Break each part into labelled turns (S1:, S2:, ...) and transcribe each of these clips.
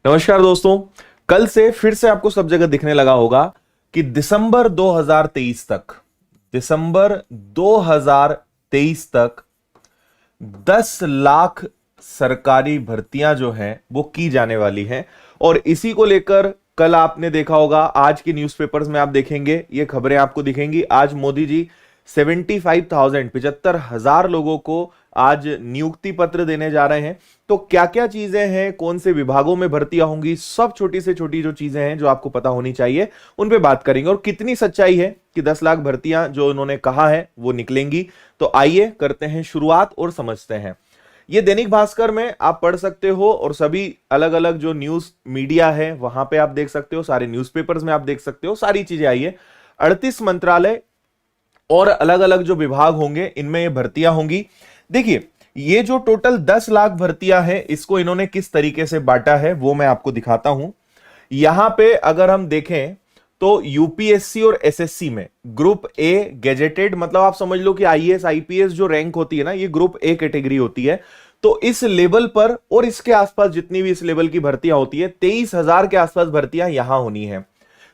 S1: नमस्कार दोस्तों। कल से फिर से आपको सब जगह दिखने लगा होगा कि दिसंबर 2023 तक 10 लाख सरकारी भर्तियां जो हैं वो की जाने वाली हैं। और इसी को लेकर कल आपने देखा होगा, आज के न्यूज़पेपर्स में आप देखेंगे ये खबरें आपको दिखेंगी। आज मोदी जी 75,000 लोगों को आज नियुक्ति पत्र देने जा रहे हैं। तो क्या क्या चीजें हैं, कौन से विभागों में भर्तियां होंगी, सब छोटी से छोटी जो चीजें हैं जो आपको पता होनी चाहिए उन पे बात करेंगे। और कितनी सच्चाई है कि 10 लाख भर्तियां जो उन्होंने कहा है वो निकलेंगी। तो आइए करते हैं शुरुआत और समझते हैं। ये दैनिक भास्कर में आप पढ़ सकते हो और सभी अलग अलग जो न्यूज मीडिया है वहां पे आप देख सकते हो, सारे न्यूज़पेपर्स में आप देख सकते हो, सारी चीजें आई है। 38 मंत्रालय और अलग अलग जो विभाग होंगे इनमें ये भर्तियां होंगी। देखिए, ये जो टोटल 10 लाख भर्तियां हैं इसको इन्होंने किस तरीके से बांटा है वो मैं आपको दिखाता हूं। यहां पे अगर हम देखें तो यूपीएससी और एसएससी में ग्रुप ए गेजेटेड, मतलब आप समझ लो कि आईएएस आईपीएस जो रैंक होती है ना, ये ग्रुप ए कैटेगरी होती है। तो इस लेवल पर और इसके आसपास जितनी भी इस लेवल की भर्तियां होती है, 23,000 के आसपास भर्तियां यहां होनी है।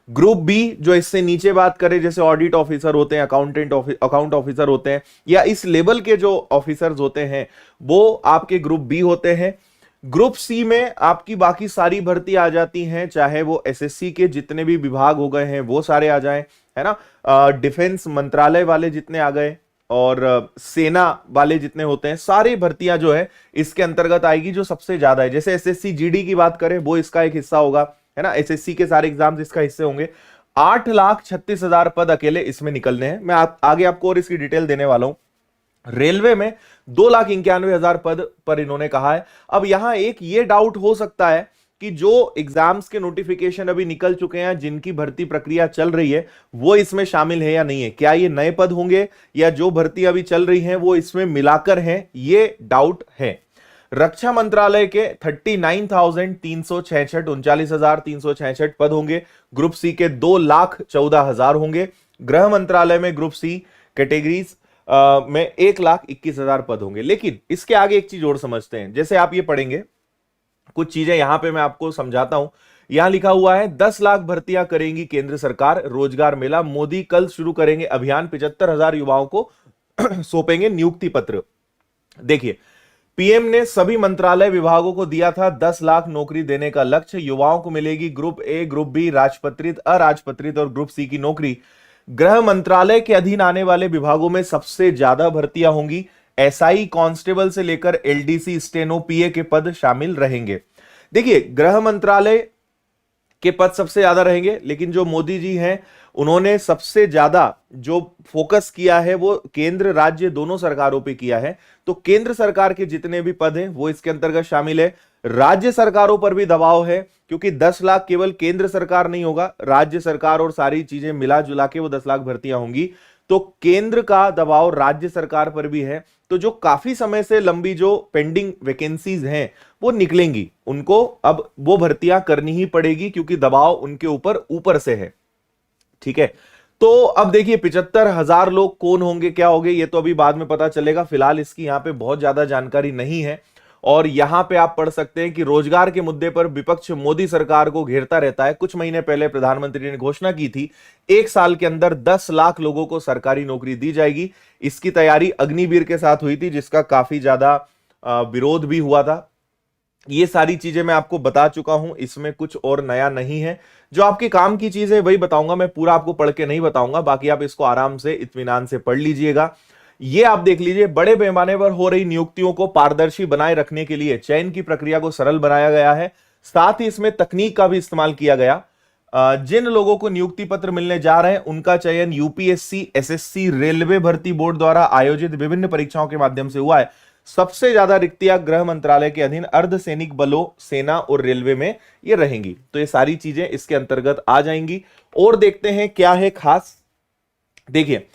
S1: ग्रुप बी जो इससे नीचे बात करें, जैसे ऑडिट ऑफिसर होते हैं, अकाउंट ऑफिसर होते हैं, या इस लेवल के जो ऑफिसर्स होते हैं वो आपके ग्रुप बी होते हैं। ग्रुप सी में आपकी बाकी सारी भर्ती आ जाती हैं, चाहे वो एसएससी के जितने भी विभाग हो गए हैं वो सारे आ जाएं, है ना। डिफेंस मंत्रालय वाले जितने आ गए और सेना वाले जितने होते हैं, सारी भर्तियां जो है इसके अंतर्गत आएगी। जो सबसे ज्यादा है, जैसे एसएससी जीडी की बात करें वो इसका एक हिस्सा होगा, है ना। एसएससी के सारे एग्जाम्स इसका हिस्से होंगे। 8,36,000 पद अकेले इसमें निकलने हैं। मैं आगे आपको और इसकी डिटेल देने वाला हूं। रेलवे में 2,91,000 पद पर इन्होंने कहा है। अब यहां एक ये डाउट हो सकता है कि जो एग्जाम्स के नोटिफिकेशन अभी निकल चुके हैं, जिनकी भर्ती प्रक्रिया चल रही है, वो इसमें शामिल है या नहीं है। क्या ये नए पद होंगे या जो भर्ती अभी चल रही है वो इसमें मिलाकर हैं, ये डाउट है। रक्षा मंत्रालय के 39,366 39,366 पद होंगे। ग्रुप सी के 2,14,000 होंगे। गृह मंत्रालय में ग्रुप सी कैटेगरीज में 1,21,000 पद होंगे। लेकिन इसके आगे एक चीज और समझते हैं। जैसे आप ये पढ़ेंगे, कुछ चीजें यहां पे मैं आपको समझाता हूं। यहां लिखा हुआ है 10 लाख भर्तियां करेंगी केंद्र सरकार, रोजगार मेला, मोदी कल शुरू करेंगे अभियान, 75,000 युवाओं को सौंपेंगे नियुक्ति पत्र। देखिए, पीएम ने सभी मंत्रालय विभागों को दिया था 10 लाख नौकरी देने का लक्ष्य। युवाओं को मिलेगी ग्रुप ए, ग्रुप बी, राजपत्रित, अराजपत्रित और ग्रुप सी की नौकरी। गृह मंत्रालय के अधीन आने वाले विभागों में सबसे ज्यादा भर्तियां होंगी। एसआई, कांस्टेबल से लेकर एलडीसी, स्टेनो, पीए के पद शामिल रहेंगे। देखिए, गृह मंत्रालय के पद सबसे ज्यादा रहेंगे, लेकिन जो मोदी जी हैं उन्होंने सबसे ज्यादा जो फोकस किया है वो केंद्र राज्य दोनों सरकारों पे किया है। तो केंद्र सरकार के जितने भी पद हैं वो इसके अंतर्गत शामिल है। राज्य सरकारों पर भी दबाव है, क्योंकि 10 लाख केवल केंद्र सरकार नहीं होगा, राज्य सरकार और सारी चीजें मिला जुला के वो 10 लाख भर्तियां होंगी। तो केंद्र का दबाव राज्य सरकार पर भी है। तो जो काफी समय से लंबी जो पेंडिंग वैकेंसीज हैं वो निकलेंगी, उनको अब वो भर्तियां करनी ही पड़ेगी, क्योंकि दबाव उनके ऊपर से है। ठीक है। तो अब देखिए, 75,000 लोग कौन होंगे, क्या होंगे, ये तो अभी बाद में पता चलेगा। फिलहाल इसकी यहां पे बहुत ज्यादा जानकारी नहीं है। और यहां पे आप पढ़ सकते हैं कि रोजगार के मुद्दे पर विपक्ष मोदी सरकार को घेरता रहता है। कुछ महीने पहले प्रधानमंत्री ने घोषणा की थी 1 साल के अंदर 10 लाख लोगों को सरकारी नौकरी दी जाएगी। इसकी तैयारी अग्निवीर के साथ हुई थी, जिसका काफी ज्यादा विरोध भी हुआ था। ये सारी चीजें मैं आपको बता चुका हूं, इसमें कुछ और नया नहीं है। जो आपके काम की चीज है वही बताऊंगा, मैं पूरा आपको पढ़ के नहीं बताऊंगा। बाकी आप इसको आराम से इत्मीनान से पढ़ लीजिएगा। ये आप देख लीजिए, बड़े पैमाने पर हो रही नियुक्तियों को पारदर्शी बनाए रखने के लिए चयन की प्रक्रिया को सरल बनाया गया है। साथ ही इसमें तकनीक का भी इस्तेमाल किया गया। जिन लोगों को नियुक्ति पत्र मिलने जा रहे हैं उनका चयन यूपीएससी, एसएससी, रेलवे भर्ती बोर्ड द्वारा आयोजित विभिन्न परीक्षाओं के माध्यम से हुआ है। सबसे ज्यादा रिक्तियां गृह मंत्रालय के अधीन अर्धसैनिक बलों, सेना और रेलवे में ये रहेंगी। तो ये सारी चीजें इसके अंतर्गत आ जाएंगी। और देखते हैं क्या है खास। देखिए,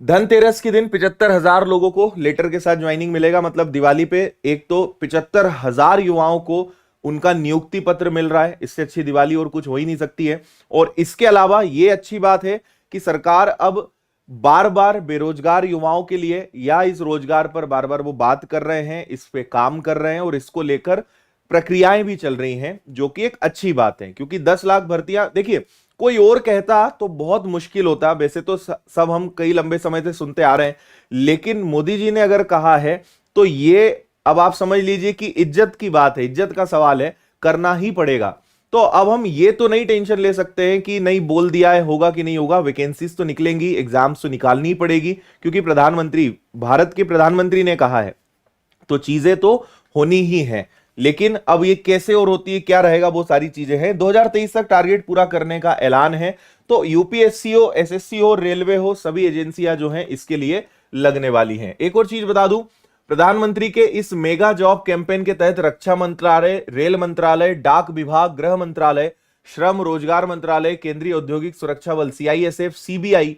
S1: धनतेरस के दिन 75,000 लोगों को लेटर के साथ ज्वाइनिंग मिलेगा। मतलब दिवाली पे एक तो 75,000 युवाओं को उनका नियुक्ति पत्र मिल रहा है। इससे अच्छी दिवाली और कुछ हो ही नहीं सकती है। और इसके अलावा यह अच्छी बात है कि सरकार अब बार बार बेरोजगार युवाओं के लिए या इस रोजगार पर बार बार वो बात कर रहे हैं, इस पे काम कर रहे हैं और इसको लेकर प्रक्रियाएं भी चल रही हैं, जो कि एक अच्छी बात है, क्योंकि 10 लाख भर्तियां, देखिए कोई और कहता तो बहुत मुश्किल होता। वैसे तो सब हम कई लंबे समय से सुनते आ रहे हैं, लेकिन मोदी जी ने अगर कहा है तो ये अब आप समझ लीजिए कि इज्जत की बात है, इज्जत का सवाल है, करना ही पड़ेगा। तो अब हम ये तो नहीं टेंशन ले सकते हैं कि नहीं बोल दिया है, होगा कि नहीं होगा, वैकेंसीज तो निकलेंगी, एग्जाम्स तो निकालनी ही पड़ेगी, क्योंकि प्रधानमंत्री, भारत के प्रधानमंत्री ने कहा है, तो चीजें तो होनी ही है। लेकिन अब ये कैसे और होती है, क्या रहेगा, वो सारी चीजें हैं। 2023 तक टारगेट पूरा करने का ऐलान है। तो यूपीएससी हो, एसएससी हो, रेलवे हो, सभी एजेंसियां जो हैं इसके लिए लगने वाली हैं। एक और चीज बता दूं, प्रधानमंत्री के इस मेगा जॉब कैंपेन के तहत रक्षा मंत्रालय, रेल मंत्रालय, डाक विभाग, गृह मंत्रालय, श्रम रोजगार मंत्रालय, केंद्रीय औद्योगिक सुरक्षा बल सीआईएसएफ, सीबीआई,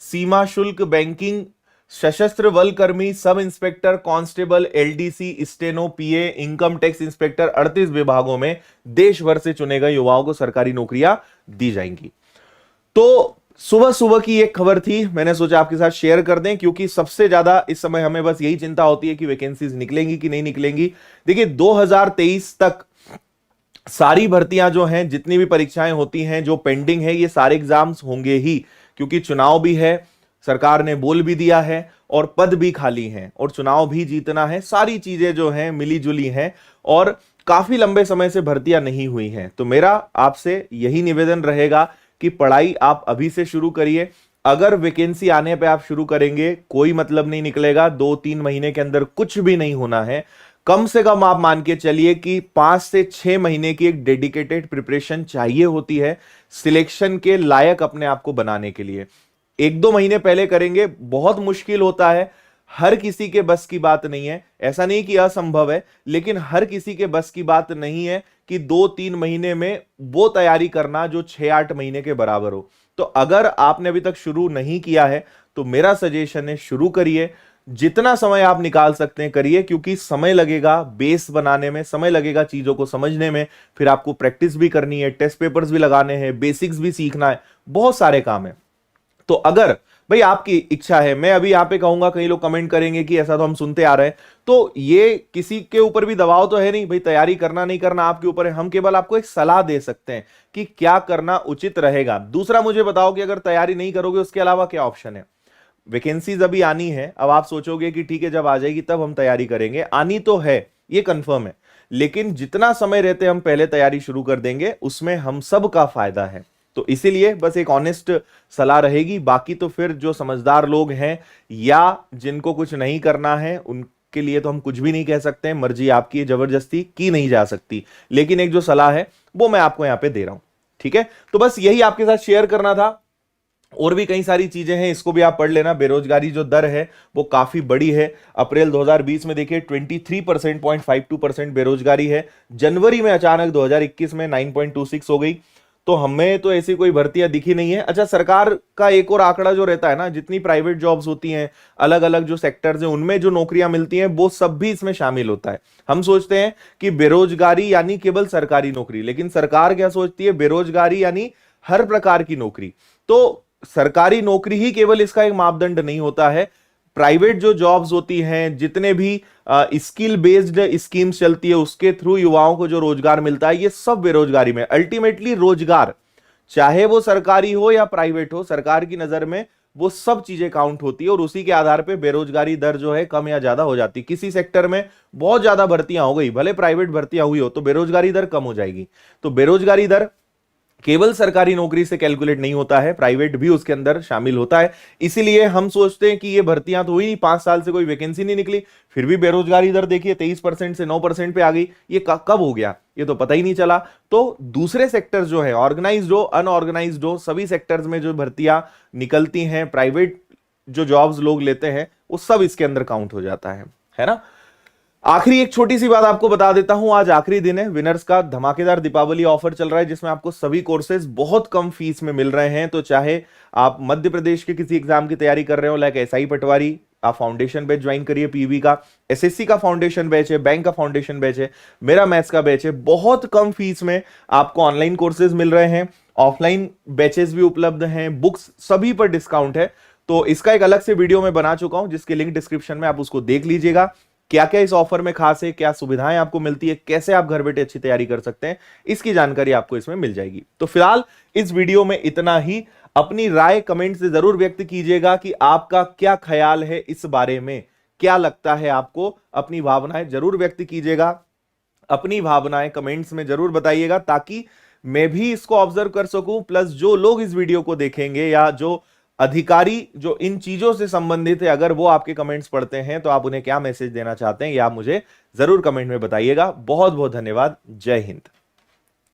S1: सीमा शुल्क, बैंकिंग, सशस्त्र बल कर्मी, sub inspector, constable, LDC, steno, PA, income tax inspector, 38 विभागों में देश भर से चुने गए युवाओं को सरकारी नौकरियां दी जाएंगी। तो सुबह सुबह की एक खबर थी, मैंने सोचा आपके साथ शेयर कर दें, क्योंकि सबसे ज्यादा इस समय हमें बस यही चिंता होती है कि वैकेंसीज निकलेंगी कि नहीं निकलेंगी। देखिए 2023 तक सारी भर्तियां जो हैं, जितनी भी परीक्षाएं होती हैं जो पेंडिंग है, ये सारे एग्जाम्स होंगे ही, क्योंकि चुनाव भी है, सरकार ने बोल भी दिया है, और पद भी खाली हैं, और चुनाव भी जीतना है, सारी चीजें जो हैं मिली जुली हैं, और काफी लंबे समय से भर्तियां नहीं हुई हैं। तो मेरा आपसे यही निवेदन रहेगा कि पढ़ाई आप अभी से शुरू करिए। अगर वैकेंसी आने पे आप शुरू करेंगे, कोई मतलब नहीं निकलेगा, 2-3 महीने के अंदर कुछ भी नहीं होना है। कम से कम आप मान के चलिए कि 5 से 6 महीने की एक डेडिकेटेड प्रिपरेशन चाहिए होती है सिलेक्शन के लायक अपने आप को बनाने के लिए। 1-2 महीने पहले करेंगे, बहुत मुश्किल होता है, हर किसी के बस की बात नहीं है। ऐसा नहीं कि असंभव है, लेकिन हर किसी के बस की बात नहीं है कि 2-3 महीने में वो तैयारी करना जो 6-8 महीने के बराबर हो। तो अगर आपने अभी तक शुरू नहीं किया है तो मेरा सजेशन है शुरू करिए, जितना समय आप निकाल सकते हैं करिए, क्योंकि समय लगेगा बेस बनाने में, समय लगेगा चीजों को समझने में, फिर आपको प्रैक्टिस भी करनी है, टेस्ट पेपर्स भी लगाने हैं, बेसिक्स भी सीखना है, बहुत सारे काम है। तो अगर भाई आपकी इच्छा है, मैं अभी यहां पे कहूंगा, कई लोग कमेंट करेंगे कि ऐसा तो हम सुनते आ रहे हैं, तो ये किसी के ऊपर भी दबाव तो है नहीं भाई, तैयारी करना नहीं करना आपके ऊपर है। हम केवल आपको एक सलाह दे सकते हैं कि क्या करना उचित रहेगा। दूसरा मुझे बताओ कि अगर तैयारी नहीं करोगे उसके अलावा क्या ऑप्शन है। वैकेंसीज अभी आनी है, अब आप सोचोगे कि ठीक है जब आ जाएगी तब हम तैयारी करेंगे, आनी तो है, ये कंफर्म है, लेकिन जितना समय रहते हम पहले तैयारी शुरू कर देंगे, उसमें हम सब का फायदा है। तो इसीलिए बस एक ऑनेस्ट सलाह रहेगी। बाकी तो फिर जो समझदार लोग हैं या जिनको कुछ नहीं करना है उनके लिए तो हम कुछ भी नहीं कह सकते हैं, मर्जी आपकी है, जबरदस्ती की नहीं जा सकती। लेकिन एक जो सलाह है वो मैं आपको यहां पे दे रहा हूं, ठीक है। तो बस यही आपके साथ शेयर करना था। और भी कई सारी चीजें हैं, इसको भी आप पढ़ लेना। बेरोजगारी जो दर है वो काफी बड़ी है। अप्रैल 2020 में देखिए 23.52% बेरोजगारी है। जनवरी में अचानक 2021 में 9.26 हो गई। तो हमें तो ऐसी कोई भर्तियां दिखी नहीं है। अच्छा, सरकार का एक और आंकड़ा जो रहता है ना, जितनी प्राइवेट जॉब्स होती हैं, अलग अलग जो सेक्टर्स हैं उनमें जो नौकरियां मिलती हैं, वो सब भी इसमें शामिल होता है। हम सोचते हैं कि बेरोजगारी यानी केवल सरकारी नौकरी, लेकिन सरकार क्या सोचती है, बेरोजगारी यानी हर प्रकार की नौकरी। तो सरकारी नौकरी ही केवल इसका एक मापदंड नहीं होता है। प्राइवेट जो जॉब्स होती हैं, जितने भी स्किल बेस्ड स्कीम्स चलती है, उसके थ्रू युवाओं को जो रोजगार मिलता है, ये सब बेरोजगारी में अल्टीमेटली रोजगार, चाहे वो सरकारी हो या प्राइवेट हो, सरकार की नजर में वो सब चीजें काउंट होती है, और उसी के आधार पे बेरोजगारी दर जो है कम या ज्यादा हो जाती है। किसी सेक्टर में बहुत ज्यादा भर्तियां हो गई, भले प्राइवेट भर्तियां हुई हो, तो बेरोजगारी दर कम हो जाएगी। तो बेरोजगारी दर केवल सरकारी नौकरी से कैलकुलेट नहीं होता है, प्राइवेट भी उसके अंदर शामिल होता है। इसीलिए हम सोचते हैं कि ये भर्तियां तो हुई नहीं, 5 साल से कोई वैकेंसी नहीं निकली, फिर भी बेरोजगारी दर देखिए 23% से 9% पे आ गई। ये कब हो गया, ये तो पता ही नहीं चला। तो दूसरे सेक्टर्स जो है, ऑर्गेनाइज्ड हो अनऑर्गेनाइज्ड हो, सभी सेक्टर्स में जो भर्तियां निकलती हैं, प्राइवेट जो जॉब्स लोग लेते हैं, वो सब इसके अंदर काउंट हो जाता है ना। आखिरी एक छोटी सी बात आपको बता देता हूं, आज आखिरी दिन है, विनर्स का धमाकेदार दीपावली ऑफर चल रहा है, जिसमें आपको सभी कोर्सेज बहुत कम फीस में मिल रहे हैं। तो चाहे आप मध्य प्रदेश के किसी एग्जाम की तैयारी कर रहे हो, लाइक एसआई पटवारी, आप फाउंडेशन बैच ज्वाइन करिए पीवी का, एसएससी का फाउंडेशन बैच है, बैंक का फाउंडेशन बैच है, मेरा मैथ्स का बैच है, बहुत कम फीस में आपको ऑनलाइन कोर्सेज मिल रहे हैं, ऑफलाइन बैचेस भी उपलब्ध हैं, बुक्स सभी पर डिस्काउंट है। तो इसका एक अलग से वीडियो मैं बना चुका हूं, जिसके लिंक डिस्क्रिप्शन में, आप उसको देख लीजिएगा। क्या क्या इस ऑफर में खास है, क्या सुविधाएं आपको मिलती है, कैसे आप घर बैठे अच्छी तैयारी कर सकते हैं, इसकी जानकारी आपको इसमें मिल जाएगी। तो फिलहाल इस वीडियो में इतना ही। अपनी राय कमेंट से जरूर व्यक्त कीजिएगा कि आपका क्या ख्याल है इस बारे में, क्या लगता है आपको, अपनी भावनाएं जरूर व्यक्त कीजिएगा। अपनी भावनाएं कमेंट्स में जरूर बताइएगा ताकि मैं भी इसको ऑब्जर्व कर सकूं, प्लस जो लोग इस वीडियो को देखेंगे या जो अधिकारी जो इन चीजों से संबंधित है, अगर वो आपके कमेंट्स पढ़ते हैं तो आप उन्हें क्या मैसेज देना चाहते हैं, या आप मुझे जरूर कमेंट में बताइएगा। बहुत बहुत धन्यवाद। जय हिंद।